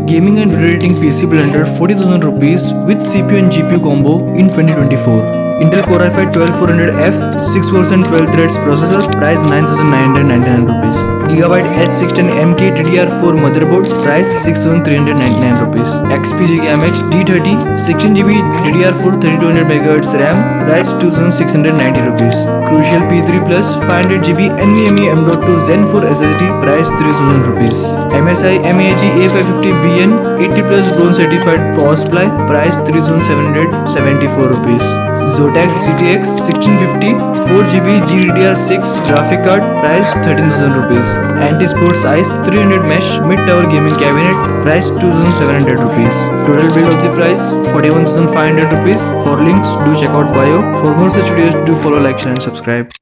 Gaming and Editing PC Blender 40,000 rupees with CPU and GPU combo in 2024. Intel Core i5-12400F 6 cores and 12 threads processor, price 9,999 rupees. Gigabyte H610MK DDR4 motherboard, price 6,399 rupees. XPG GameX D30 16GB DDR4 3200 MHz RAM, price 2,690 rupees. Crucial P3 Plus 500GB NVMe M.2 Zen 4 SSD, price 3,000 rupees. MSI MEG A550BN 80 plus bronze certified power supply, price 3,774 rupees. Zotac GTX 1650 4GB GDDR6 graphic card, price 13,000 rupees. Anti-Sports Ice 300 mesh mid-tower gaming cabinet, price 2,700 rupees. Total bill of the price 41,500 rupees. For links, do check out bio. For more such videos, do follow, like, share and subscribe.